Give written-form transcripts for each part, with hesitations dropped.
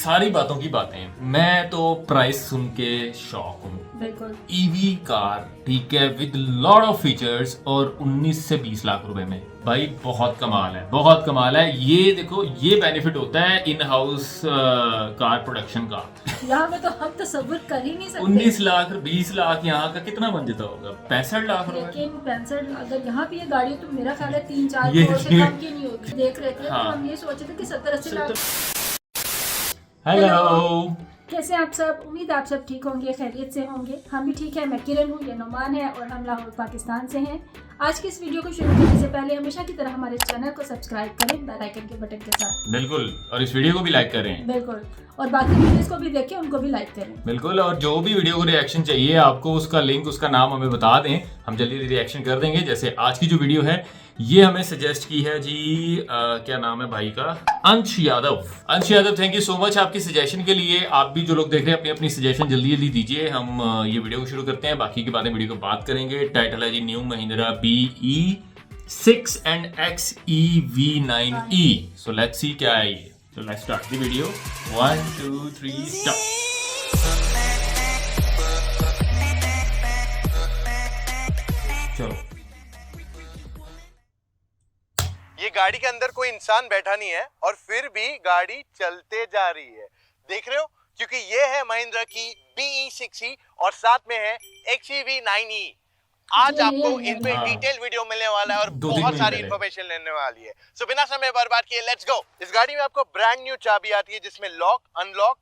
सारी बातों की बातें। मैं तो प्राइस सुन के शॉक हूँ। बिल्कुल ईवी कार, ठीक है, विद लॉट ऑफ फीचर्स और 19 से 20 लाख रुपए में। भाई बहुत कमाल है, बहुत कमाल है। ये देखो, ये बेनिफिट होता है इन हाउस कार प्रोडक्शन का। यहाँ में तो हम तसव्वुर कर ही नहीं सकते। 19 लाख 20 लाख यहाँ का कितना बन जाता होगा? 65 लाख रुपए। लेकिन 65 अगर यहाँ पे ये गाड़ी तो मेरा ख्याल है 3-4 ये- करोड़ से कम की नहीं होगी। देख रहे थे हाँ। तो हम ये सोचे थे कि 70-80 लाख। हेलो, कैसे आप सब? उम्मीद आप सब ठीक होंगे, खैरियत से होंगे। हम भी ठीक है। मैं किरण हूँ, ये नुमान है और हम लाहौर पाकिस्तान से हैं। आज की इस वीडियो को शुरू करने से पहले हमेशा की तरह हमारे चैनल को सब्सक्राइब करें बेल आइकन के बटन के साथ। बिल्कुल, और इस वीडियो को भी लाइक करें। बिल्कुल, और बाकी वीडियोस को भी देखें, उनको भी लाइक करें। बिल्कुल, और जो भी वीडियो को रिएक्शन चाहिए आपको, उसका लिंक, उसका नाम हमें बता दें, हम जल्दी रिएक्शन कर देंगे। जैसे आज की जो वीडियो है ये हमें सजेस्ट की है जी, क्या नाम है भाई का? अंश यादव। अंश Yadav, thank you so much आपकी सजेशन के लिए। आप भी जो लोग देख रहे हैं अपनी अपनी सजेशन जल्दी जल्दी दीजिए। हम ये वीडियो को शुरू करते हैं, बाकी की बातें वीडियो को बात करेंगे। टाइटल है जी new Mahindra BE6 and XEV9E। So let's see क्या है ये। So let's start the video. 1, 2, 3, stop. चलो। ये गाड़ी के अंदर कोई इंसान बैठा नहीं है और फिर भी गाड़ी चलते जा रही है। देख रहे हो? क्योंकि ये है महिंद्रा की BE6E और साथ में है XEV9E। आज आपको इन पे डिटेल वीडियो मिलने वाला है और बहुत सारी इंफॉर्मेशन लेने वाली है। सो बिना समय बर्बाद किए लेट्स गो। इस गाड़ी में आपको ब्रांड न्यू चाबी आती है जिसमें lock, unlock,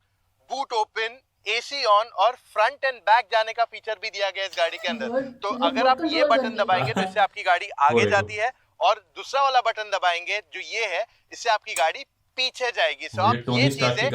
boot open, AC on और फ्रंट एंड बैक जाने का फीचर भी दिया गया है इस गाड़ी के अंदर। तो अगर आप ये बटन दबाएंगे तो इससे आपकी गाड़ी आगे जाती है और दूसरा वाला बटन दबाएंगे जो ये है, इससे आपकी गाड़ी पीछे जाएगी। सो आप ये चीजें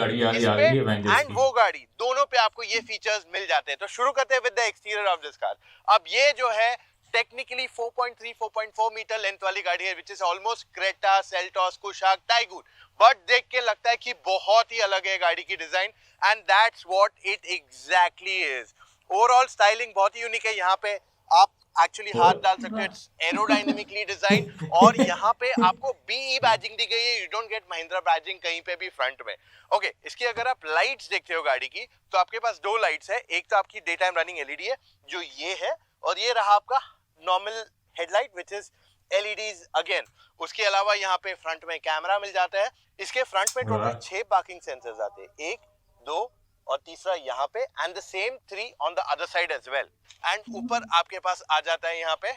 एंड वो गाड़ी दोनों पे आपको ये फीचर्स मिल जाते हैं। तो शुरू करते हैं with the exterior of this car. अब ये जो है टेक्निकली 4.3 4.4 मीटर लेंथ वाली गाड़ी है which is almost Creta, Seltos, Kushaq, tycoon. But देख के लगता है कि बहुत ही अलग है गाड़ी की design and that's what it exactly is. Overall styling बहुत ही यूनिक है। यहाँ पे आप एक्चुअली हाथ डाल सकते हो, इट्स एरोडायनेमिकली डिजाइन और यहाँ पे आपको BE बैजिंग दी गई है। You don't get Mahindra badging कहीं पे भी फ्रंट में। ओके, इसकी अगर आप लाइट्स देखते हो गाड़ी की तो आपके पास दो लाइट्स है। एक तो आपकी डे टाइम रनिंग LED है जो ये है और ये रहा आपका normal headlight which is LEDs again. उसके अलावा यहाँ पे फ्रंट में कैमरा मिल जाता है। इसके फ्रंट में टोटल 6 पार्किंग सेंसर्स आते हैं, 1, 2 और तीसरा यहाँ पे and the same 3 on the other side as well. And ऊपर आपके पास आ जाता है यहाँ पे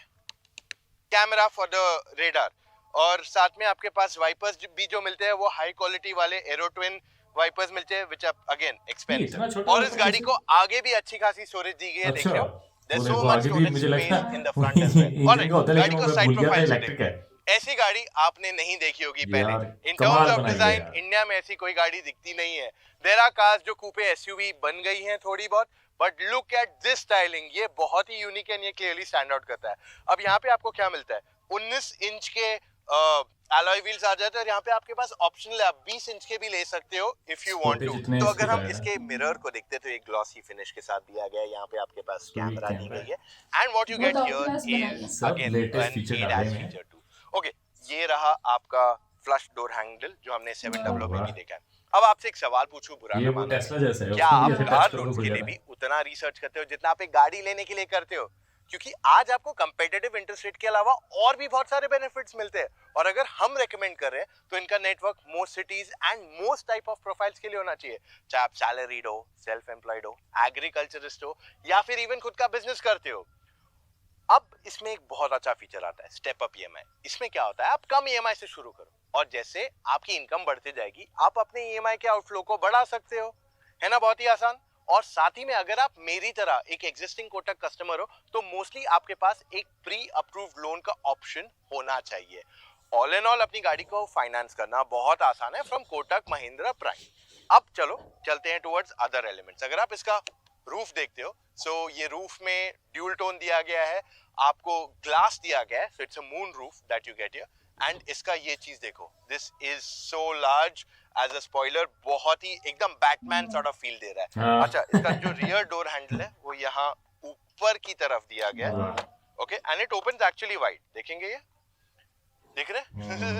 कैमरा फॉर द रेडार और साथ में आपके पास वाइपर्स भी जो मिलते हैं वो हाई क्वालिटी वाले एरो ट्विन वाइपर्स मिलते हैं विच आर अगेन एक्सपेंसिव। और इस गाड़ी को आगे भी अच्छी खासी स्टोरेज दी गई है। देख रहे हो, there's so much storage space in the front as well। Alright, गाड़ी को साइड प्रोफाइल से देखते हैं। ऐसी गाड़ी आपने नहीं देखी होगी पहले। In terms of design India में ऐसी कोई गाड़ी दिखती नहीं है। देयर आर कार्स जो कूपे SUV बन गई हैं थोड़ी बहुत, but look at this styling, ये बहुत ही यूनिक है, ये क्लियरली स्टैंड आउट करता है। अब यहाँ पे आपको क्या मिलता है? 19 इंच के अलॉय व्हील्स आ जाते हैं और यहाँ पे आपके पास ऑप्शनल है, आप 20 इंच के भी ले सकते हो इफ यू वांट टू। तो अगर हम इसके मिरर को देखते तो एक ग्लॉसी फिनिश के साथ दिया गया है। यहाँ पे आपके पास कैमरा दी गई है and what you get here is again an ADAS feature too. Okay, ये रहा आपका फ्लश डोर हैंडल जो हमने 700 में भी देखा है। अब आपसे एक सवाल पूछूं, बुरा ना मानना, क्या आप कार लोन्स के लिए भी उतना रिसर्च करते हो जितना आप एक गाड़ी लेने के लिए करते हो? क्योंकि आज आपको कंपेटिटिव इंटरेस्ट रेट के अलावा और भी बहुत सारे बेनिफिट्स मिलते हैं और अगर हम रेकमेंड कर रहे हैं तो इनका network most cities and most type of profiles के लिए होना चाहिए। चाहे आप सैलरीड हो, सेल्फ एम्प्लॉयड हो, एग्रीकल्चरिस्ट हो या फिर इवन खुद का बिजनेस करते हो। अब इसमें एक बहुत अच्छा फीचर आता है, स्टेप अप EMI। इसमें क्या होता है, आप कम EMI से शुरू करो और जैसे आपकी इनकम बढ़ती जाएगी आप अपने EMI के आउटफ्लो को बढ़ा सकते हो, है ना? बहुत ही आसान। और साथ ही में अगर आप मेरी तरह एक एग्जिस्टिंग कोटक कस्टमर हो तो मोस्टली आपके पास एक प्री अप्रूव्ड लोन का ऑप्शन होना चाहिए। ऑल इन ऑल अपनी गाड़ी को फाइनेंस करना बहुत आसान है फ्रॉम कोटक महिंद्रा प्राइम। अब चलो चलते हैं टुवर्ड्स अदर एलिमेंट्स। अगर आप इसका रूफ देखते हो, सो ये रूफ में ड्यूल टोन दिया गया है, आपको ग्लास दिया गया है, so it's a moon roof that you get here. And इसका ये चीज देखो, this is so large as a spoiler, बहुत ही एकदम बैटमैन सॉर्ट ऑफ फील दे रहा है। अच्छा, इसका जो रियर डोर हैंडल है वो यहाँ ऊपर की तरफ दिया गया है। Okay, and it opens actually wide. देखेंगे ये, देख रहे?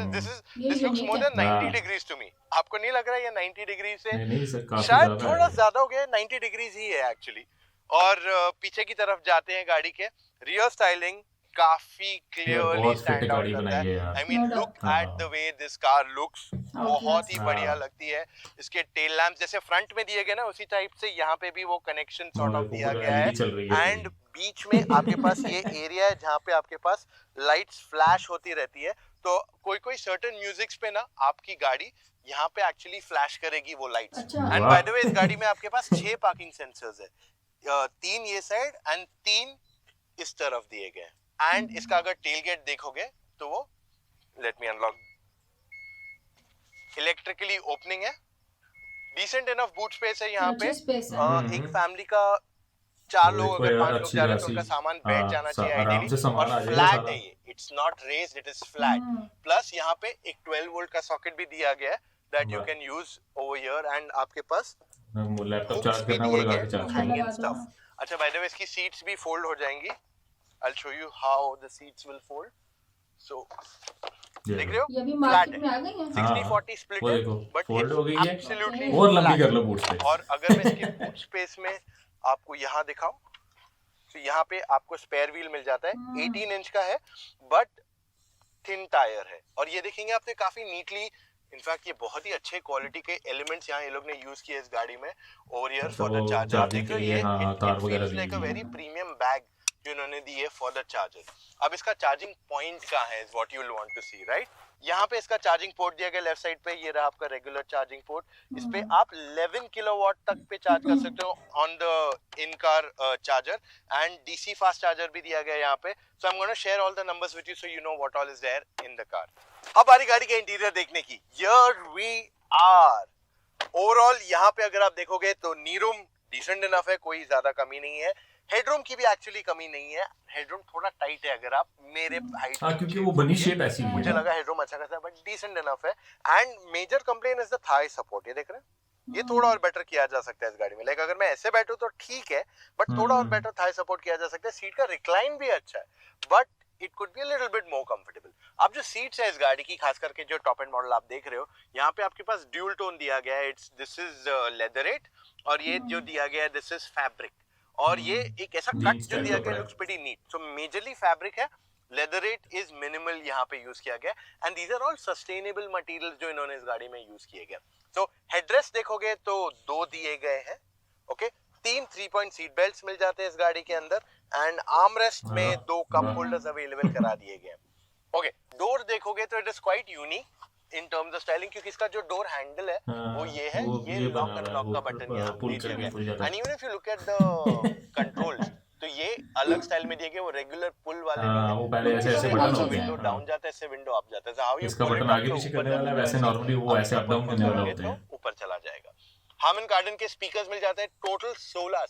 दिस ये लुक्स unique मोर है। देन 90 हाँ। Degrees to me. आपको नहीं लग रहा है ये 90 डिग्री से? नहीं सर, काफी शायद ज्यादा थोड़ा है। ज्यादा हो गया, 90 डिग्रीज ही है एक्चुअली। और पीछे की तरफ जाते हैं गाड़ी के, रियर स्टाइलिंग काफी यार क्लियरली बहुत फिट स्टैंड आउट गाड़ी करता बनाई है। है यार। I mean No doubt. Look at the way this car looks, बहुत ही हाँ। बढ़िया लगती है। इसके टेल लैंप जैसे फ्रंट में दिए गए ना, उसी टाइप से यहाँ पे भी वो कनेक्शन सॉर्ट ऑफ दिया गया है। LED चल रही है एंड बीच में आपके पास ये एरिया है जहाँ पे आपके पास लाइट्स फ्लैश होती रहती है। तो कोई सर्टेन म्यूजिक्स पे ना आपकी गाड़ी यहाँ पे एक्चुअली फ्लैश करेगी वो लाइट्स। अच्छा। एंड बाय द वे इस गाड़ी में आपके पास 6 पार्किंग सेंसर्स है, 3 ये साइड एंड 3 इस तरफ दिए गए। एंड इसका अगर टेल गेट देखोगे तो वो, let me unlock, electrically opening है, डिसेंट इनफ बूट स्पेस है यहाँ पे। अच्छी space है। एक फैमिली का 4 लोग देखो अगर यार, 5 लोग अच्छी जा रहे हैं तो खासी, उनका सामान बैठ हाँ, जाना चाहिए आराम आइडियली। से सामान और आ जाएगा फ्लैट सारा। है ये, it's not raised, it is flat. Plus यहाँ पे एक 12 वोल्ट का सॉकेट भी दिया गया है that you can use over here. And आपके पास लैपटॉप हुक्स चार्ज भी करना दिए पड़ेगा, गए आगे चार्ज to करना। hang in stuff। अच्छा बाय द वे इसकी सीट्स भी फोल्ड हो जाएंगी। I'll show you how the seats will fold. So देख रहे हो, ये भी फ्लैट मार्केट है, में आ गई है। 60-40 स्प्लिट वो है, देखो, बट fold हो गई है। एब्सोल्युटली और लंबी कर लो बूट स्पेस। और अगर मैं इसके बूट स्पेस में आपको यहाँ दिखाऊं तो यहाँ पे आपको स्पेयर व्हील मिल जाता है। 18 इंच का है बट थिन टायर है। और ये देखेंगे आपने काफी नीटली, इनफैक्ट ये बहुत ही अच्छे क्वालिटी के एलिमेंट्स यहाँ ये लोग ने यूज किए इस गाड़ी में। Over here for the charger, charging देख के लो लिए, ये हाँ, तार वगैरह दी लाइक अ हुई वेरी है। प्रीमियम बैग जो इन्होंने दी है फॉर द चार्जर। अब इसका चार्जिंग पॉइंट कहाँ है, is what you will want to see, right? यहाँ पे इसका चार्जिंग पोर्ट दिया गया लेफ्ट साइड पे, ये रहा आपका रेगुलर चार्जिंग पोर्ट। इस पे आप 11 किलोवाट तक पे चार्ज कर सकते हो on the in car charger. And DC fast charger भी दिया गया है यहाँ पे। So I am gonna share all the numbers with you so you know what all is there in the car. अब हमारी गाड़ी का इंटीरियर देखने की, हियर वी आर। ओवरऑल यहाँ पे अगर आप देखोगे तो नी रूम डिसेंट इनफ है, कोई ज्यादा कमी नहीं है। हेडरूम की भी एक्चुअली कमी नहीं है, हेडरूम थोड़ा टाइट है अगर आप मेरे हाइट, हाँ, क्योंकि वो बनी शेप ऐसी हुई मुझे है। लगा हेडरूम अच्छा खासा है बट डिसेंट इनफ है। And major complain is the thigh support, ये देख रहे हैं, ये थोड़ा और बेटर किया जा सकता है इस गाड़ी में। लाइक अगर मैं ऐसे बैठूं तो ठीक है, बट थोड़ा और बेटर थाई सपोर्ट किया जा सकता है। सीट का रिक्लाइन भी अच्छा है but it could be a little bit more comfortable. अब जो सीट्स है इस गाड़ी की, खास करके जो टॉप एंड मॉडल आप देख रहे हो, यहाँ पे आपके पास ड्यूल टोन दिया गया है। दिस इज लेदरेट और ये जो दिया गया है दिस इज फैब्रिक। और ये एक ऐसा कट जो दिया गया looks pretty neat. So majorly fabric है, लेदरेट इज मिनिमल यहाँ पे यूज किया गया। And these are all sustainable materials जो इन्होंने इस गाड़ी में यूज किए गए। तो हेडरेस्ट देखोगे तो 2 दिए गए हैं, ओके। 3 3-point सीट बेल्ट्स मिल जाते हैं इस गाड़ी के अंदर। एंड आर्मरेस्ट में 2 कप होल्डर्स अवेलेबल करा दिए गए। ओके, डोर देखोगे तो it is quite unique in terms of styling, क्योंकि इसका जो डोर हैंडल है वो ये है, ये लॉक एंड लॉक का बटन यहाँ दे दिया गया। And even if you look at the controls तो ये अलग स्टाइल में दिए गए, वो रेगुलर पुल वाले नहीं है। वो पहले ऐसे बटन होते हैं। विंडो डाउन जाता है, इससे विंडो अप जाता है। So how you इसका pull it बटन up आगे तो पीछे ऊपर करने वाला है, जाता वैसे नॉर्मली वो ऐसे अप डाउन करने वाला होते हैं। ऊपर चला जाएगा। हार्मन कार्डन के स्पीकर्स मिल जाते हैं, टोटल 16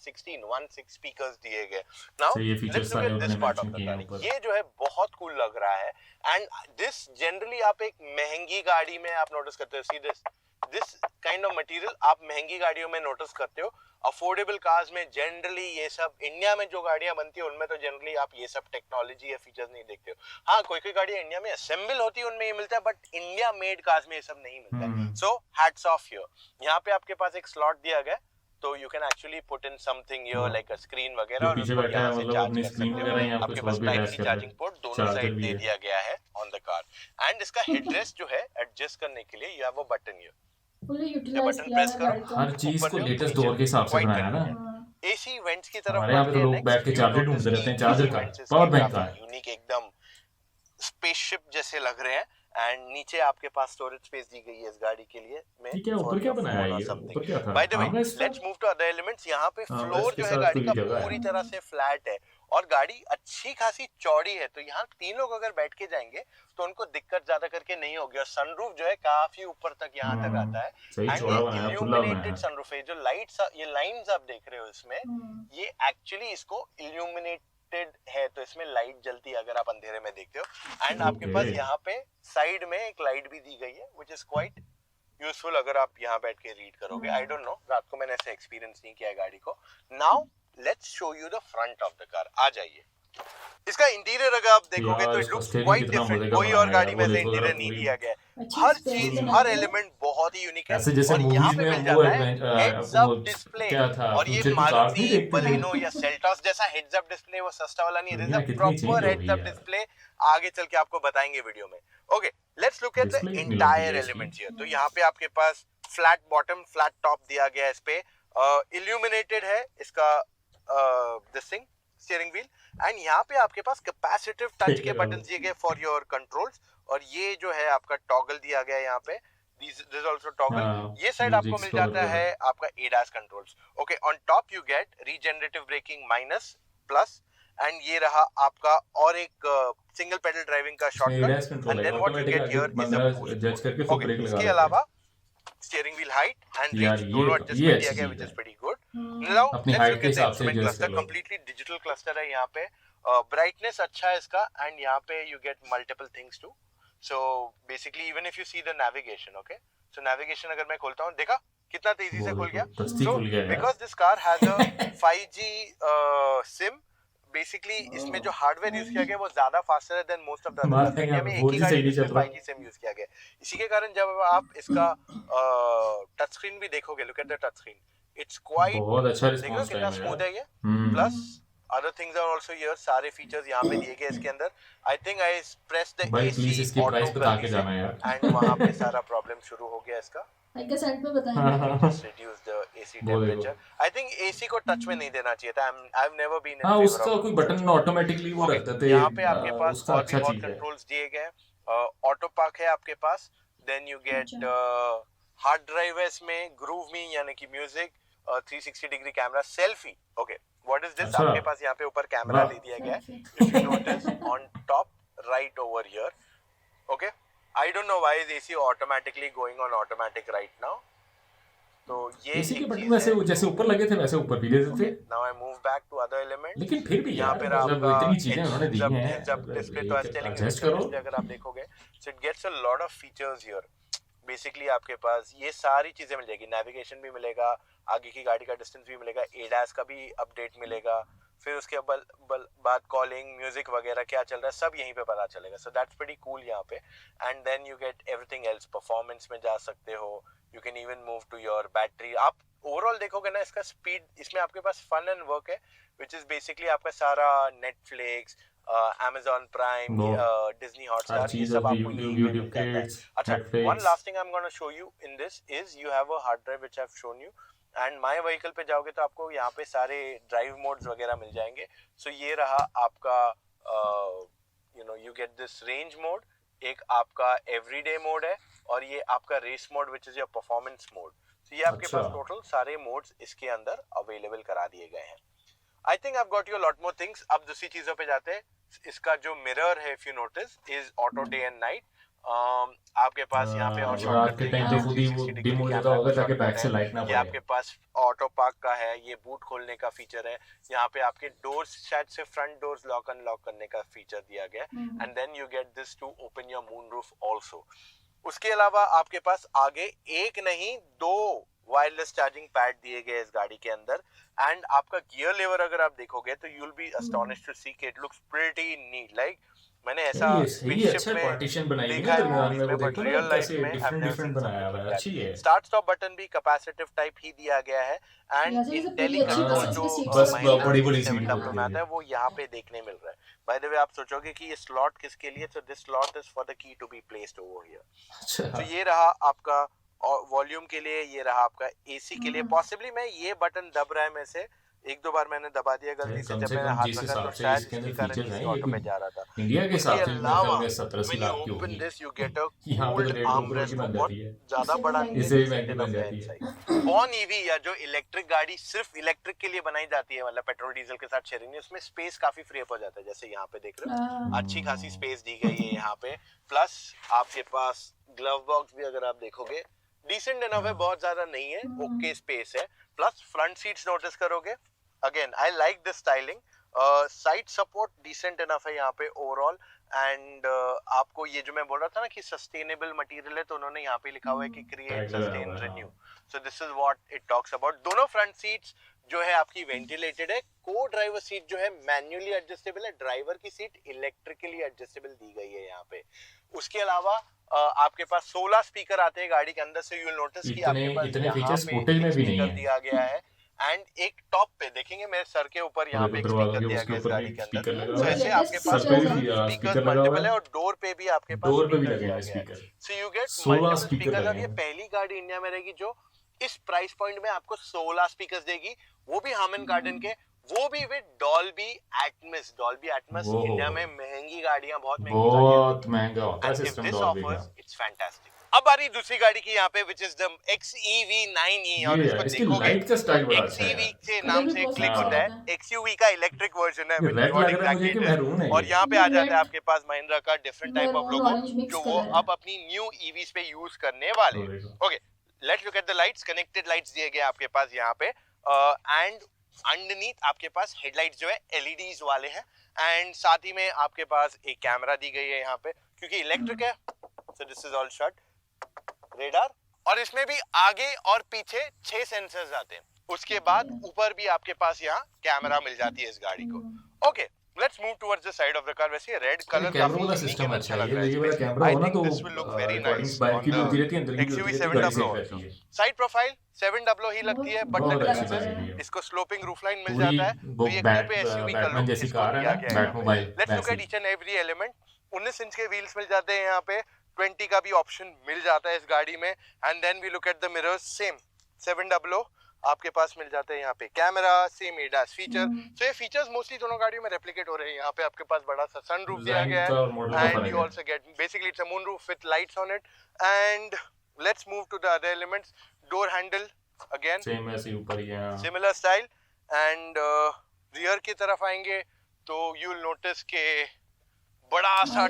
स्पीकर्स दिए गए। नाउ ये फीचर्स लेट्स लुक सारे एट दिस उन्होंने पार्ट ऑफ मेंशन द किए हैं गाड़ी। ऊपर। ये जो है बहुत कूल लग रहा है। एंड दिस जनरली आप एक महंगी गाड़ी में आप नोटिस करते हो, see this kind of material आप महंगी गाड़ियों में नोटिस करते हो। अफोर्डेबल कार्स में जनरली ये सब, इंडिया में जो गाड़ियां बनती है उनमें तो जनरली आप ये सब टेक्नोलॉजी या फीचर्स नहीं देखते हो। हाँ, कोई गाड़ियां इंडिया में असेंबल होती है उनमें ये मिलता है, बट इंडिया मेड कार्स में ये सब नहीं मिलता है। So hats off here. यहाँ पे आपके पास एक स्लॉट दिया गया, तो you can actually put in something here like a screen वगैरह, और पीछे उसको बैठा है यहाँ से मतलब चार्ज अपनी कर स्क्रीन सकते वगैरह हो। यहाँ आपके कुछ पास और भी टाइप अटैच सी कर चार्जिंग पोर्ट दोनों साइड दे दिया गया है ऑन द कार। एंड इसका हेडरेस्ट जो है एडजस्ट करने के लिए you have a button here, fully utilise button किया प्रेस है करो, गाड़ी को। हर चीज ऊपर को जो लेटेस्ट नीचे दौर के हिसाब से quite बनाया ना। convenient। AC वेंट्स की तरफ हमारे यहाँ पे तो बढ़ते हैं लोग बैठ के next, चार्जर you ढूंढते notice रहते हैं, कि चार्जर AC का vents पावर इसके बैंक का काफी यूनिक, एकदम स्पेसशिप जैसे लग रहे हैं। एंड नीचे आपके पास स्टोरेज स्पेस दी गई है इस गाड़ी के लिए में। ठीक है, ऊपर क्या बनाया है ये? ऊपर क्या था? बाय द वे आर्मरेस्ट था? Let's move to other elements. यहाँ पे फ्लोर आर्मरेस्ट के जो है साथ गाड़ी तो का ये जगह है। पूरी तरह से फ्लैट है और गाड़ी अच्छी खासी चौड़ी है, तो यहाँ 3 लोग अगर बैठ के जाएंगे तो उनको दिक्कत ज्यादा करके नहीं होगी। और सनरूफ जो है काफी ऊपर तक यहाँ तक आता है। सही चौड़ा बनाया है, खुला बनाया है। सनरूफ है। जो लाइट्स, ये लाइंस आप देख रहे हो इसमें, ये एक्चुअली इसको इल्यूमिनेटेड है, तो इसमें लाइट जलती है अगर आप अंधेरे में देखते हो। एंड आपके पास यहाँ पे साइड में एक लाइट भी दी गई है व्हिच इज क्वाइट यूजफुल अगर आप यहाँ बैठ के रीड करोगे। आई डोंट नो, रात को मैंने ऐसे एक्सपीरियंस नहीं किया है गाड़ी को। Now let's show you the front of the car. आ जाइए। इसका इंटीरियर अगर आप देखोगे यार तो इट इसका लुक्स स्टीयरिंग क्वाइट कितना मजे डिफरेंट, का कोई बनाया और है गाड़ी यार, में वो ऐसा देखो जरा इंटीरियर नहीं पूरी दिया गया है। अच्छी हर स्पेस चीज बनाई हर है। एलिमेंट बहुत ही यूनिक है। ऐसे जैसे और यहाँ मूवीज पे में मिल वो जाता है हेड्स वो अप डिस्प्ले। क्या था और ये फ्यूचर की कार्स मारुति नहीं देखते थे। बलिनो या सेल्टॉस जैसा हेड्स अप डिस्प्ले वो सस्ता वाला नहीं है, दिस दुनिया इज अ कितनी चेंज प्रॉपर हो हेड्स गई अप यार, डिस्प्ले। आगे चल के आपको बताएंगे वीडियो में। Okay, let's look at the display कितनी लंबी एंटायर है इसकी। Elements here. तो यहाँ पे आपके पास फ्लैट बॉटम फ्लैट टॉप दिया गया है, इस पे इल्यूमिनेटेड है इसका this thing steering wheel. And यहाँ पे आपके पास कैपेसिटिव टच के बटन दिए गए फॉर योर कंट्रोल्स। और ये जो है आपका टॉगल दिया गया है यहाँ पे, दिस आल्सो टॉगल। ये साइड आपको मिल जाता है आपका ADAS controls. Okay, on top you get regenerative braking minus plus, and ये रहा आपका और एक सिंगल पेडल ड्राइविंग का shortcut. And then what you get here is a boost जज करके मोड। फिर ओके, ब्रेक लगा इसके देते अलावा स्टीयरिंग व्हील हाइट एंड यार, रीच दोनों ये एडजस्टमेंट दिया अच्छी गया, चीज व्हिच इज है, प्रीटी गुड। नाउ अपनी लेट्स हाइट लुक के एट द हिसाब से इंस्ट्रूमेंट एडजस्ट क्लस्टर। कर लो। कंप्लीटली डिजिटल क्लस्टर है यहाँ पे। ब्राइटनेस अच्छा है इसका, एंड यहाँ पे you get multiple things too. So basically even if you see the navigation, okay, so navigation अगर मैं खोलता हूँ, देखा कितना तेजी से खुल गया। दस्ती खुल गया यार। Because this car has a 5G SIM, basically इसमें जो हार्डवेयर यूज किया गया वो ज्यादा फास्टर है देन मोस्ट ऑफ द बात अदर। है इंडिया में यहाँ एक ही 4G गाड़ी सही नहीं जिसमें चल रहा। 5G सिम यूज किया गया। इसी के कारण जब आप इसका टच स्क्रीन भी देखोगे, look at the touch screen, it's quite, बहुत अच्छा देखो रिस्पांस कितना टाइम है स्मूथ यार। है ये। Plus other things are also here, सारे फीचर्स यहाँ पे दिए गए इसके अंदर। I think I press the भाई एसी प्लीज इसकी ऑटो प्राइस बता के जाना यार। एंड वहां पे सारा प्रॉब्लम शुरू हो गया इसका। आगे साइड पे बताएंगे। Just reduce the AC वो देखो। temperature. I think AC को टच में नहीं देना चाहिए था। I've never been in हाँ, favor उसका of कोई touch बटन में। ऑटोमेटिकली वो रख देते, यहाँ पे आपके पास उसका और भी अच्छा बहुत चीज है। कंट्रोल्स दिए गए। ऑटो पार्क है आपके पास, then you get hard drive है इसमें, ग्रूव मी यानी कि music, 360 degree camera, selfie. Okay, what is this? अच्छा। आपके पास यहाँ पे ऊपर कैमरा दे दिया गया है, if you notice on top right over here. Okay, I don't know why is AC automatically going on automatic right now. तो ये एसी के एक बटन चीज वैसे है। जैसे ऊपर लगे थे वैसे ऊपर भी दे देते। Now I move back to other elements. लेकिन फिर भी यहाँ यार, पे मतलब आपका इतनी चीजें उन्होंने दी हैं, heads up display, तो I was telling you, adjust heads up करो। display अगर आप देखोगे, so it gets a lot of features here. Basically आपके पास ये सारी चीजें मिल जाएगी, नेविगेशन भी मिलेगा, आगे की गाड़ी का डिस्टेंस भी मिलेगा, एडास का भी अपडेट मिलेगा, फिर उसके बाद कॉलिंग, म्यूजिक वगैरह क्या चल रहा है सब यहीं पे पता चलेगा। सो दैट्स प्रीटी कूल यहाँ पे। And then you get everything else, performance में जा सकते हो, you can even move to your battery. आप ओवरऑल देखोगे ना इसका स्पीड, इसमें आपके पास फन एंड वर्क है, विच इज बेसिकली आपका सारा Netflix, Amazon Prime, Disney Hotstar, ये सब आपको यहीं पे मिल जाता है। अच्छा, one last thing I'm going to show you in this is you have a hard drive which I've shown you, and my vehicle पे जाओगे तो आपको यहाँ पे सारे ड्राइव मोड्स वगैरह मिल जाएंगे। So ये रहा आपका you get this range mode, एक आपका everyday mode है, और ये आपका race mode which is your performance mode. So ये आपके पास टोटल सारे मोड्स इसके अंदर अवेलेबल करा दिए गए हैं। I think I've got you a lot more things. अब दूसरी चीजों पे जाते हैं। इसका जो मिरर है, if you notice, is auto day and night. आपके पास यहाँ पे और रात के टाइम तो खुद ही वो डिम हो जाता होगा ताकि बैक से लाइट ना ये पड़े। आपके पास ऑटो पार्क का है, ये बूट खोलने का फीचर है, यहाँ पे आपके डोर्स शायद से फ्रंट डोर्स लॉक अनलॉक करने का फीचर दिया गया है, and then you get this to open your moon roof also. उसके अलावा आपके पास आगे एक नहीं 2 वायरलेस चार्जिंग पैड दिए गए इस गाड़ी के अंदर, एंड आपका गियर लेवर अगर आप देखोगे तो you will be astonished to see कि it looks pretty neat. Like मैंने ऐसा अच्छा पार्टीशन बनाई है दरमियान में, वो देखो ना कैसे डिफरेंट बनाया हुआ है, अच्छी है। स्टार्ट स्टॉप बटन भी कैपेसिटिव टाइप ही दिया गया है, एंड इंटेलिजेंट जो बस बड़ी सीट में आता है वो यहाँ पे देखने मिल रहा है। बाय द वे आप सोचोगे कि ये स्लॉट किसके लिए, तो this slot is for the key to be placed over here. तो ये रहा आपका वॉल्यूम के लिए, ये रहा आपका एसी के लिए। पॉसिबली मैं ये बटन दब रहा है में से 1-2 बार मैंने दबा दिया गलती से, जब मैंने हाथ लगा तो शायद इसके कारण ये ऑटो में जा रहा था। इंडिया के हिसाब से अलावा 70-80 लाख की ओपन होगी। दिस यू गेट अ यहाँ पे तो कूल्ड रेट आर्मरेस्ट, बन बहुत जाती है, ज्यादा बड़ा इससे भी महंगी बन जाती है। बॉर्न ईवी या जो इलेक्ट्रिक गाड़ी सिर्फ इलेक्ट्रिक के लिए बनाई जाती है, मतलब पेट्रोल डीजल के साथ शेयरिंग में, उसमें स्पेस काफी फ्री अप हो जाता है। जैसे यहाँ पे देख रहे हो अच्छी खासी स्पेस दी गई है यहाँ पे, प्लस आपके पास ग्लव बॉक्स भी अगर आप देखोगे डिसेंट इनफ है, बहुत ज्यादा नहीं है, ओके स्पेस है। प्लस फ्रंट सीट्स नोटिस करोगे, again I like this styling. Side support decent enough है यहाँ पे ओवरऑल, एंड आपको ये जो मैं बोल रहा था ना कि सस्टेनेबल मटेरियल है, तो उन्होंने यहाँ पे लिखा हुआ है कि create sustain renew, so this is what it talks about. दोनों फ्रंट सीट्स जो है आपकी वेंटिलेटेड है। को ड्राइवर सीट जो है मैन्युअली एडजस्टेबल है, ड्राइवर की सीट इलेक्ट्रिकली एडजस्टेबल दी गई है यहाँ पे। उसके अलावा आपके पास 16 स्पीकर आते हैं गाड़ी के अंदर से। यू विल नोटिस कि आपके पास इतने यहाँ फीचर्स पे फुटेज में भी नहीं स्पीकर है। दिया गया है एंड एक टॉप पे देखेंगे मेरे सर के ऊपर यहाँ पे एक स्पीकर दिया गया है इस गाड़ी के अंदर। तो ऐसे आपके पास स्पीकर मल्टीपल है और डोर पे भी आपके पास डोर पे भी लगे दिया हैं गया है। Speaker. So you gate 16 multiple speaker speaker और लगे ये हैं। पहली गाड़ी इंडिया में रहेगी जो इस प्राइस पॉइंट में आपको 16 स्पीकर्स देगी, वो भी हार्मन गार्डन के, वो भी with Dolby Atmos. Dolby Atmos India में महंगी गाड़ियां, बहुत महंगा होता है and if system this Dolby offers, का। it's fantastic. अब आ रही दूसरी गाड़ी की यहाँ पे which is the XEV9e और इसको इसकी देखोगे लाइट का स्टाइल बड़ा अच्छा XEV है। के नाम से क्लिक होता है। XUV का इलेक्ट्रिक वर्जन है ये with रेड लग robotic रहा है मुझे कि actuators। मैरून है और ये। यहाँ पे आ जाता है आपके पास महिंद्रा का different type of maroon logo orange mix जो वो कलर है। अब अपनी न्यू EVs पे यूज करने वाले हैं। Okay, let's look at the lights. Connected lights दिए गए आपके पास यहाँ पे एंड अंडरनीथ आपके पास हेडलाइट्स जो है LEDs वाले हैं एंड साथ ही में आपके पास एक कैमरा दी गई है यहाँ पे क्योंकि इलेक्ट्रिक है। So this is all shot radar और इसमें भी आगे और पीछे 6 सेंसर्स आते हैं। उसके बाद ऊपर भी आपके पास यहाँ कैमरा मिल जाती है इस गाड़ी को। Okay, let's move towards the side of the car. वैसे रेड कलर कैमरा वाला सिस्टम अच्छा है। ये वाला कैमरा हो ना तो this will look very nice बाहर की भी होती रहती है, अंदर की भी होती रहती है, गाड़ी सेफ रहती है। साइड प्रोफाइल 700 ही लगती है बट बहुत अच्छी चीज़ है ये। इसको स्लोपिंग रूफ लाइन मिल पूरी जाता है। वो तो ये बैट पे SUV का बैटमैन लुक जैसी इसको कार है दिया ना, गया है बैट यहाँ पे। मोबाइल लेट्स लुक एट वैसी। Each and every element. 19 inch के व्हील्स मिल जाते हैं यहाँ पे, 20 का भी ऑप्शन मिल जाता है इस गाड़ी में and then we look at the mirrors. Same 700 आपके पास मिल जाते हैं यहाँ पे। Camera same ADAS feature. So ये फीचर्स मोस्टली दोनों गाड़ियों में रेप्लिकेट हो रहे हैं। यहाँ पे आपके पास बड़ा सा सनरूफ दिया गया है and you also get basically it's a moonroof with lights on it and let's move to the other elements. Door handle again same ऐसे ऊपर ही है। सिमिलर स्टाइल एंड रियर की तरफ आएंगे तो यू विल नोटिस के बड़ा सा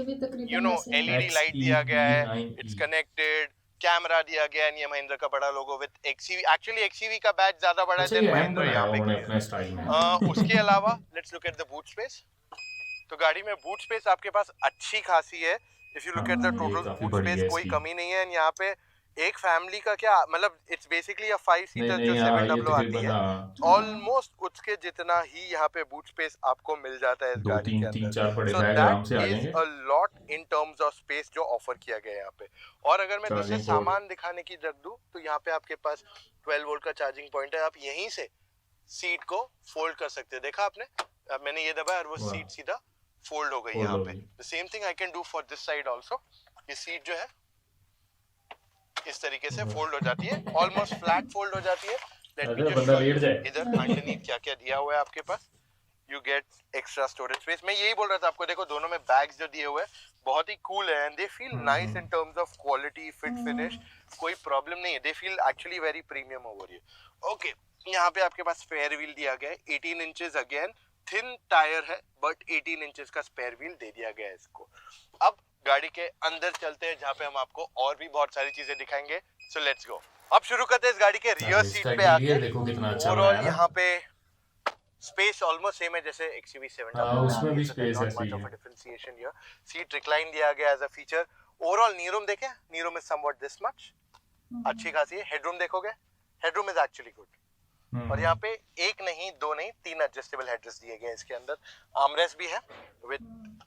यू नो LED लाइट दिया गया है। इट्स कनेक्टेड, कैमरा दिया गया है। ये महिंद्रा का बड़ा लोगो विद XCV। एक्चुअली XCV का बैच ज्यादा बड़ा है देन महिंद्रा यहाँ पे अपने स्टाइल में। उसके अलावा let's look at the boot space. तो गाड़ी में बूट स्पेस आपके पास अच्छी खासी है। If you look at the total boot space कोई कमी नहीं है यहाँ पे। एक फैमिली का क्या मतलब इट्स बेसिकली अ 5 सीटर जो 700 आती है ऑलमोस्ट उसके जितना ही यहाँ पे बूट स्पेस आपको मिल जाता है इस गाड़ी के अंदर। 3-4 बड़े So बैग आराम से आ that is जाएंगे। a lot in terms of space जो ऑफर किया गया है यहाँ पे। और अगर मैं दूसरे सामान दिखाने की जरूरत दूं तो यहाँ पे आपके पास 12 वोल्ट का चार्जिंग पॉइंट है। आप यहीं से सीट को फोल्ड कर सकते हैं। देखा आपने, अब मैंने ये दबाया और वो सीट सीधा फोल्ड हो गई यहाँ पे। The same thing I can do for this side also. ये सीट जो है इस तरीके से फोल्ड हो जाती है, ऑलमोस्ट फ्लैट फोल्ड हो जाती है। Let me just show you इधर अंडरनीथ क्या क्या दिया हुआ है आपके पास। You get extra storage space. मैं यही बोल रहा था आपको, देखो दोनों में बैग्स जो दिए हुए हैं बहुत ही कूल है and they feel nice in terms of quality fit finish. कोई प्रॉब्लम नहीं है, they feel actually very premium over here. Okay, यहाँ पे आपके पास स्पेयर व्हील दिया गया है 18 इंचेस। अगेन थिन टायर है बट 18 इंचेस का स्पेयर व्हील दे दिया गया है इसको। अब गाड़ी के अंदर चलते हैं जहाँ पे हम आपको और भी बहुत सारी चीजें दिखाएंगे। So let's go. अब शुरू करते हैं इस गाड़ी के रियर सीट पे आके। देखो कितना अच्छा ओवरऑल है यहाँ पे स्पेस ऑलमोस्ट सेम है जैसे XUV 700। उसमें भी स्पेस है सही है। Differentiation here. सीट रिक्लाइन दिया गया as a feature. Overall knee room देखें, knee room is somewhat this much, अच्छी खासी है। हेडरूम देखोगे, हेडरूम इज एक्चुअली गुड। और यहाँ पे एक नहीं, दो नहीं, 3 एडजस्टेबल हेडरेस्ट दिए गए इसके अंदर। आर्मरेस्ट भी है with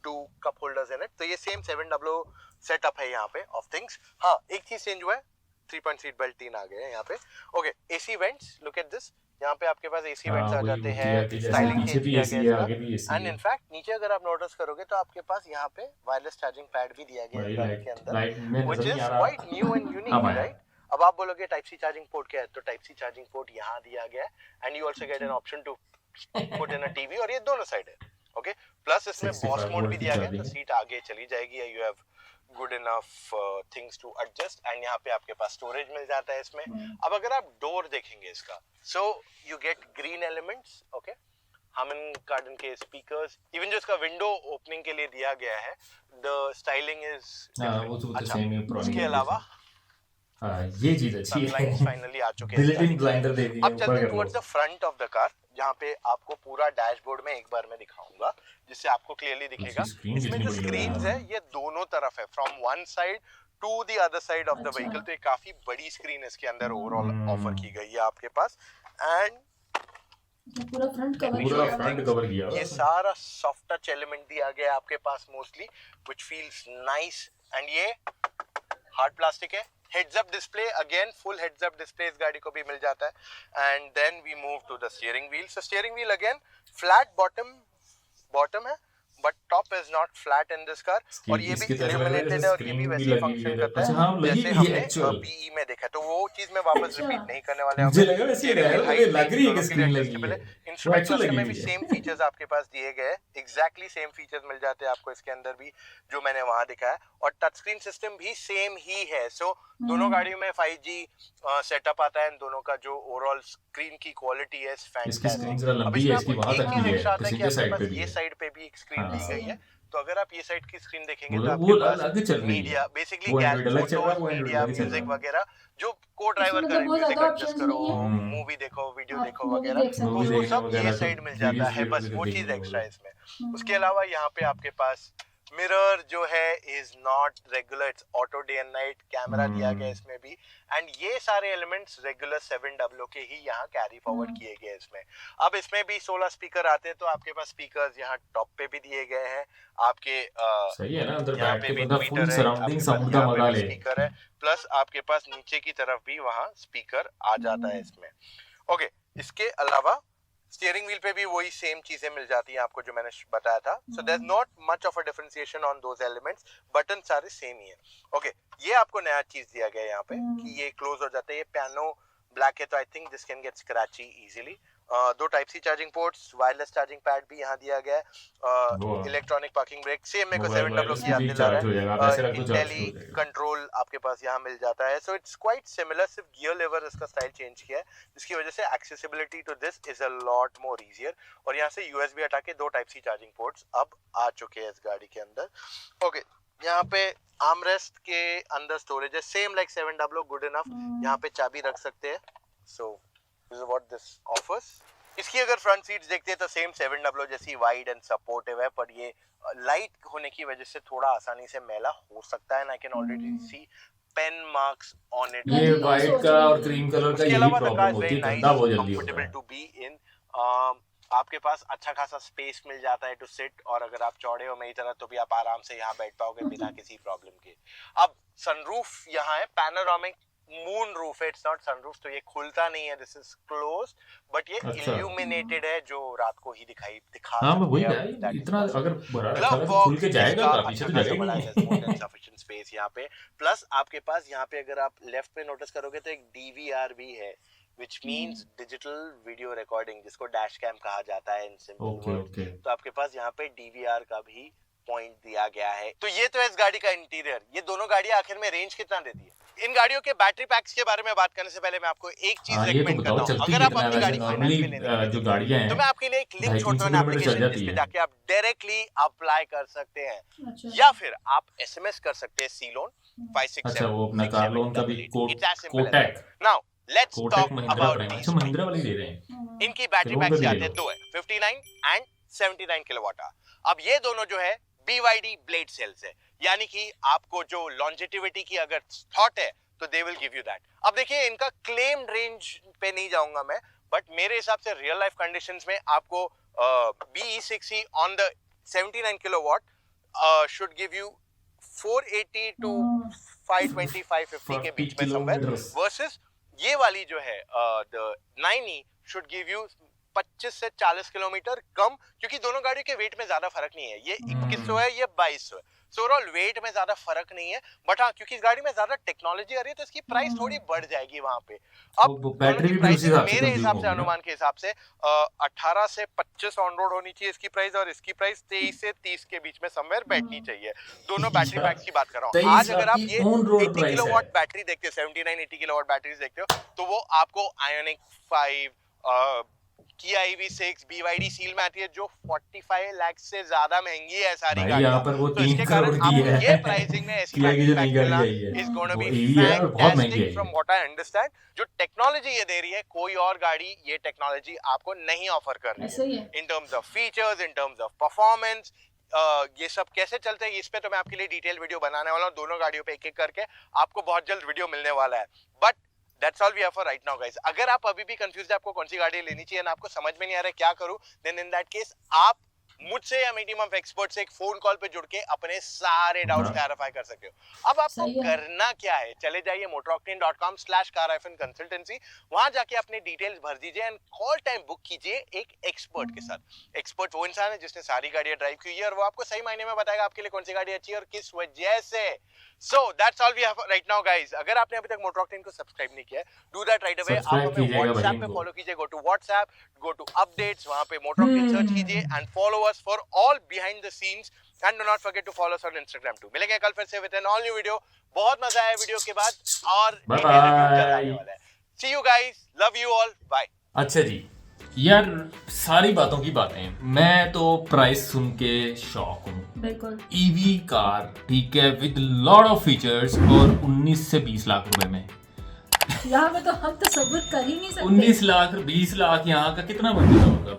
2 cup holders in it. तो ये सेम 700 सेटअप है यहाँ पे ऑफ थिंग्स। हाँ, एक चीज चेंज हुआ है, 3-point सीट बेल्ट 3 आ गए हैं यहाँ पे। Okay, AC vents, look at this. यहाँ पे आपके पास AC वेंट्स आ जाते हैं, स्टाइलिंग चेंज किया गया है। एंड इनफैक्ट नीचे अगर आप नोटिस करोगे तो आपके पास यहाँ पे वायरलेस चार्जिंग पैड भी दिया गया है गाड़ी के अंदर, which is quite new and unique, right? अब आप बोलोगे टाइप सी चार्जिंग पोर्ट क्या है, तो टाइप सी चार्जिंग पोर्ट यहाँ दिया गया है and you also get an option to put in a TV और ये दोनों साइड है। ओके, प्लस इसमें बॉस मोड भी दिया गया है, तो सीट आगे चली जाएगी। You have good enough things to adjust and यहाँ पे आपके पास स्टोरेज मिल जाता है इसमें। अब अगर आप डोर देखेंगे इसका, so you get green elements. Okay, Harman Kardon के स्पीकर्स, इवन जो इसका विंडो ओपनिंग के लिए दिया गया है, द स्टाइलिंग इज अच्छा। उसके अलावा ये चीज अच्छी है, फाइनली आ चुके हैं। बिल्ट इन ब्लाइंडर दे दिए। अब चलते हैं towards the front of the car, जहाँ पे आपको पूरा डैशबोर्ड में एक बार मैं दिखाऊंगा जिससे आपको क्लियरली दिखेगा। इसमें जो स्क्रीन्स है ये दोनों तरफ है, from one side to the other side of the vehicle. तो ये काफी बड़ी स्क्रीन इसके अंदर ओवरऑल ऑफर की गई है आपके पास। एंड पूरा फ्रंट कवर पूरा किया हुआ है। फ्रंट कवर किया हुआ ये है। सारा सॉफ्ट टच एलिमेंट दिया गया है आपके पास mostly, which feels nice. And ये हार्ड प्लास्टिक है। Heads up display, again full heads up display इस गाड़ी को भी मिल जाता है। And then we move to the steering wheel. So steering wheel again flat bottom है, but top is not flat in this car. और ये भी इल्यूमिनेटेड है और ये भी वैसे ही फंक्शन करता अच्छा, है हाँ, लगी जैसे हुई है हमने actual। बीई में देखा। तो वो चीज मैं वापस अच्छा। रिपीट नहीं करने वाले। मुझे लगा वैसे ही रहा है, लग रही है कि स्क्रीन लगी है। वो इंस्ट्रूमेंट actual क्लस्टर लगी में भी हुई है। सेम फीचर्स आपके पास दिए गए, एग्जैक्टली सेम फीचर्स मिल जाते हैं आपको इसके अंदर भी जो मैंने वहां दिखाया। और टच स्क्रीन सिस्टम भी सेम ही है। सो दोनों गाड़ियों में 5G सेटअप आता है। दोनों का जो ओवरऑल स्क्रीन की क्वालिटी है इसकी स्क्रीन जरा फैंटास्टिक। अब लंबी है, इसमें इसकी आपको वहां एक तक चीज की है, एक्स्ट्रा आता है कि पैसेंजर आपके साइड पे पास भी ये है। साइड पे भी एक स्क्रीन दी हाँ, गई है। तो अगर आप ये साइड की स्क्रीन देखेंगे वो तो वो आपके पास अलग चल रही है। मीडिया, बेसिकली वो गैस एंड्रॉइड अलग चल रहा है, फोटोज, वो एंड्रॉइड मीडिया, अलग चल रहा म्यूजिक है। वगैरह जो को ड्राइवर मतलब करे, बहुत म्यूजिक ज्यादा एडजस्ट ऑप्शंस करो, नहीं है। मूवी देखो, वीडियो आप देखो मूवी वगैरह, देख सकते तो मूवी हो। वो देखना सब वगैरह ये सब साइड मिल जाता वीडियोस है। बस वो देखने चीज एक्स्ट्रा वगैरह। है इसमें। उसके अलावा यहाँ पे आपके पास मिरर जो है is not regular, it's auto day and night camera दिया गया है इसमें भी। एंड ये सारे एलिमेंट्स रेगुलर 700 के ही यहाँ कैरी फॉरवर्ड किए गए इसमें। अब इसमें भी 16 स्पीकर आते हैं। तो आपके पास स्पीकर्स यहाँ टॉप पे भी दिए गए हैं आपके, सही है ना, अंदर यहाँ बैठ पे के भी बंदा फुल ट्विटर है सराउंडिंग आपके पास, साउंड का यहाँ पे मजा भी ले। स्पीकर है, प्लस आपके पास नीचे की तरफ भी वहाँ स्पीकर आ जाता है इसमें। ओके, इसके अलावा स्टीयरिंग व्हील पे भी वही सेम चीजें मिल जाती हैं आपको जो मैंने बताया था। So there is not much of a differentiation on those elements, button सारे सेम ही है। ओके, ये आपको नया चीज दिया गया है यहाँ पे कि ये क्लोज हो जाता है। ये पियानो ब्लैक है, तो I think this can get scratchy easily. दो type C charging ports, wireless charging pad भी यहाँ दिया गया है, इलेक्ट्रॉनिक पार्किंग ब्रेक, सेम मेरे को 700 की याद दिला रहा है। इंटेली कंट्रोल आपके पास यहाँ मिल जाता है। सो इट्स क्वाइट सिमिलर, सिर्फ गियर लेवर इसका स्टाइल चेंज किया है, जिसकी वजह से accessibility to this is a lot more easier. और यहाँ से यूएसबी हटा के दो टाइप सी चार्जिंग पोर्ट्स अब आ चुके हैं इस गाड़ी के अंदर। ओके, यहाँ पे आर्मरेस्ट के अंदर स्टोरेज है, सेम लाइक 700, गुड इनफ। यहाँ पे चाबी रख सकते हैं। So this is what this offers. इसकी अगर फ्रंट सीट्स देखते हैं तो सेम 700 जैसी वाइड एंड सपोर्टिव है, पर ये लाइट होने की वजह से थोड़ा आसानी से मैला हो सकता है। I can already see pen marks on it. ये वाइट का और क्रीम कलर का यही प्रॉब्लम होती है, गंदा बहुत जल्दी होता है। टू बी इन, आपके पास अच्छा खासा स्पेस मिल जाता है टू सिट। और अगर आप चौड़े हो मेरी तरह तो भी आप आराम से यहाँ बैठ पाओगे बिना किसी प्रॉब्लम के। अब सनरूफ यहाँ है, पैनोरामिक मून रूफ है, इट्स नॉट सनरूफ, तो ये खुलता नहीं है, दिस इज क्लोज्ड, बट ये इल्यूमिनेटेड है जो रात को ही दिखा हाँ, मैं वही सकते कहा, हैं। इतना अगर बड़ा रखा है तो खुल के जाएगा का, पीछे तो जाएगा ही नहीं। सफिशिएंट स्पेस यहाँ पे। प्लस आपके पास यहाँ पे अगर आप लेफ्ट पे नोटिस करोगे तो एक डीवीआर भी है, which means digital video recording, जिसको डैश कैम कहा जाता है इन सिंपल वर्ड्स। तो आपके पास यहाँ पे डीवीआर का भी पॉइंट दिया गया है। तो ये तो है इस गाड़ी का इंटीरियर। ये दोनों गाड़ियां आखिर में रेंज कितना देती है? इन गाड़ियों के बैटरी पैक्स के बारे में बात करने से पहले मैं आपको एक चीज रेकमेंड करता हूं। अगर आप अपनी गाड़ी फाइनेंस पे लेने जो गाड़ियां हैं तो मैं आपके लिए एक लिंक छोड़ता हूं एप्लीकेशन जिस पे जाके आप डायरेक्टली अप्लाई कर सकते हैं, या फिर आप एसएमएस कर सकते हैं सी लोन 567। अच्छा, वो अपना कार लोन का भी Kotak. Now let's talk about अच्छा, महिंद्रा वाले दे रहे हैं। इनकी बैटरी पैक्स आते हैं दो है, 59 एंड 79 किलोवाट आवर। अब ये दोनों जो है BYD ब्लेड सेल्स है, यानी कि आपको जो लॉन्जेटिविटी की अगर थॉट है तो they will give you that. अब देखिए, इनका क्लेम्ड रेंज पे नहीं जाऊंगा मैं, बट मेरे हिसाब से रियल लाइफ कंडीशंस में आपको BE6e on the 79 kilowatt should give you 480 to 520 550 के बीच में समवेयर, वर्सेस ये वाली जो है the 9e should give you 25 से 40 किलोमीटर कम, क्योंकि दोनों गाड़ियों के वेट में ज्यादा फर्क नहीं है। ये 2100 है, ये 2200 है। सो ओवरऑल वेट में ज्यादा फर्क नहीं है, बट हाँ, क्योंकि इस गाड़ी में ज्यादा टेक्नोलॉजी आ रही है तो इसकी प्राइस थोड़ी बढ़ जाएगी वहां पे। अब बैटरी भी प्राइस मेरे हिसाब से, अनुमान के हिसाब से 18 से 25 ऑन रोड होनी चाहिए इसकी प्राइस, और इसकी प्राइस 23 से 30 के बीच में समवेयर बैठनी चाहिए। दोनों बैटरी पैक्स की बात कर रहा हूँ। आज अगर आप ये 80 किलोवाट बैटरी देखते हो, 79-80 किलोवाट बैटरीज देखते हो, तो वो आपको ionic 5 Kia EV6 BYD seal में आती है, जो 45 लाख से ज्यादा महंगी है सारी गाड़ियां। यहाँ पर वो तो इसके कारण आपको ये प्राइसिंग में ऐसी बैटरी पैक मिलना is gonna be fantastic from what I understand. जो टेक्नोलॉजी ये दे रही है, कोई और गाड़ी ये टेक्नोलॉजी आपको नहीं ऑफर कर रही है, in terms of features, in terms of performance. ये सब कैसे चलते हैं इस पे तो मैं आपके लिए डिटेल वीडियो बनाने वाला हूँ, दोनों गाड़ियों पे एक एक करके। आपको बहुत जल्द वीडियो मिलने वाला है। But that's all we have for right now guys. अगर आप अभी भी कंफ्यूज है आपको कौन सी गाड़ी लेनी चाहिए ना आपको समझ में नहीं आ रहा है क्या करूं, देन इन दैट केस आप मुझसे या मेरी टीम ऑफ एक्सपर्ट से एक फोन कॉल पे जुड़ के अपने सारे डाउट्स क्लैरिफाई कर सकते हो। अब आपको करना क्या है, चले जाइए motoroctane.com/car-consultancy, वहां जाके अपने डिटेल्स भर दीजिए एंड कॉल टाइम बुक कीजिए एक एक्सपर्ट के साथ। एक्सपर्ट वो इंसान है जिसने सारी गाड़ियां ड्राइव की है और वो आपको सही मायने में बताएगा आपके लिए कौन सी गाड़ी अच्छी है और किस वजह से। So that's all we have right now guys. अगर आपने अभी तक मोटरऑक्टेन को सब्सक्राइब नहीं किया है, डू दैट राइट अवे। आप हमें व्हाट्सएप पे फॉलो कीजिए, go to WhatsApp, go to updates, वहां पे मोटरऑक्टेन सर्च कीजिए and follow us for all behind the scenes and do not forget to follow us on Instagram too. मिलेंगे कल फिर से with an all new video. बहुत मजा आया वीडियो के बाद और bye bye. See you guys, love you all, bye. अच्छा जी यार, सारी बातों की बातें, मैं तो प्राइस सुन के शॉक हूँ। बिल्कुल ईवी कार, ठीक है, विद लॉट ऑफ फीचर्स और 19 से 20 लाख रुपए में। यहाँ पे तो हम तसव्वुर कर ही नहीं सकते। 19 लाख 20 लाख यहाँ का कितना बनता होगा?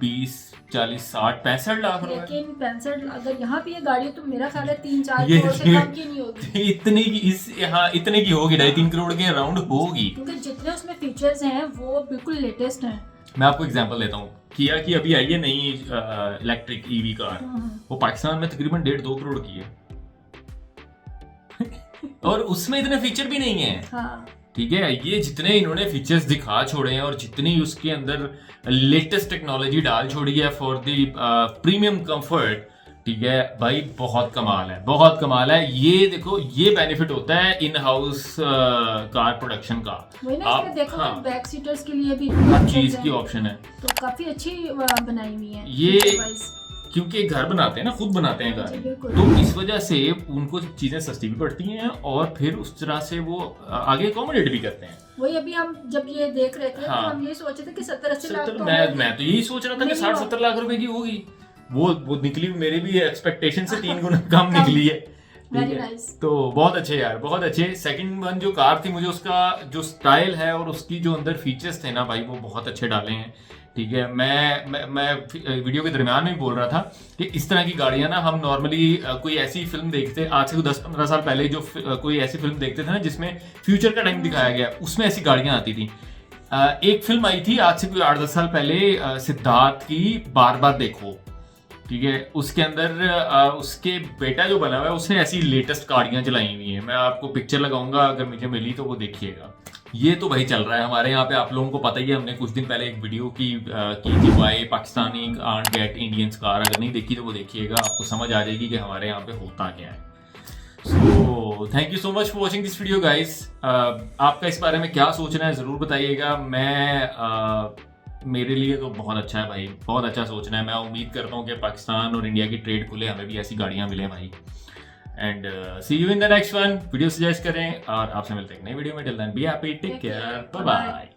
20 40 60 65 लाख रुपए। लेकिन 65 अगर यहाँ पे ये गाड़ी है तो मेरा ख्याल है 3-4 ये करोड़ से कम की नहीं होगी। इतने की इस यहाँ इतने की होगी, 2.5-3 करोड़ के अराउंड होगी, क्योंकि जितने उसमें फीचर्स हैं वो बिल्कुल लेटेस्ट हैं। मैं आपको एग्जांपल देता हूँ। किया की अभी आई है नई इलेक्ट्रिक ईवी कार, वो पाकिस्तान में तकरीबन 1.5-2 करोड़ की है और उसमें इतने फीचर भी नहीं है। हाँ। ठीक है, ये जितने इन्होंने फीचर्स दिखा छोड़े हैं और जितनी उसके अंदर लेटेस्ट टेक्नोलॉजी डाल छोड़ी है फॉर द प्रीमियम कंफर्ट, ठीक है भाई, बहुत कमाल है, बहुत कमाल है। ये देखो, ये बेनिफिट होता है इन हाउस कार प्रोडक्शन का। वही ना, इसमें देखो हाँ, बैक सीटर्स के लिए भी हर चीज की ऑप्शन है, तो काफी अच्छी बनाई हुई है ये क्योंकि घर बनाते हैं ना, खुद बनाते हैं घर, तो इस वजह से उनको चीजें सस्ती भी पड़ती हैं और फिर उस तरह से वो आगे अकोमोडेट भी करते हैं। वही अभी हम जब ये देख रहे थे हाँ, तो हम ये सोच रहे थे कि 70-80 लाख तो मैं तो यही सोच रहा था कि 60-70 लाख रुपए की होगी, वो निकली मेरे भी एक्सपेक्टेशन से 3 गुना कम निकली है। Very nice. तो बहुत अच्छे यार, बहुत अच्छे। सेकंड वन जो कार थी, मुझे उसका जो स्टाइल है और उसकी जो अंदर फीचर्स थे ना भाई, वो बहुत अच्छे डाले हैं। ठीक है, मैं वीडियो के दरमियान में भी बोल रहा था कि इस तरह की गाड़ियां ना हम नॉर्मली कोई ऐसी फिल्म देखते, आज से 10-15 साल पहले जो कोई ऐसी फिल्म देखते थे ना जिसमें फ्यूचर का टाइम दिखाया गया, उसमें ऐसी गाड़ियां आती थी। एक फिल्म आई थी आज से कोई 8-10 साल पहले, सिद्धार्थ की बार बार देखो, ठीक है, उसके अंदर उसके बेटा जो बना हुआ है उसने ऐसी लेटेस्ट गाड़ियां चलाई हुई हैं। मैं आपको पिक्चर लगाऊंगा, अगर मुझे मिली तो वो देखिएगा। ये तो भाई चल रहा है हमारे यहाँ पे, आप लोगों को पता ही है, हमने कुछ दिन पहले एक वीडियो की थी, why Pakistani can't get Indians car. अगर नहीं देखी तो वो देखिएगा, आपको समझ आ जाएगी कि हमारे यहाँ पे होता क्या है। So thank you so much for watching this video guys. आपका इस बारे में क्या सोचना है ज़रूर बताइएगा। मेरे लिए तो बहुत अच्छा है भाई, बहुत अच्छा सोचना है। मैं उम्मीद करता हूँ कि पाकिस्तान और इंडिया की ट्रेड खुले, हमें भी ऐसी गाड़ियाँ मिले भाई। And see you in the next one. Video suggest करें और आपसे मिलते हैं नई वीडियो में। Till then be happy, take care, bye bye.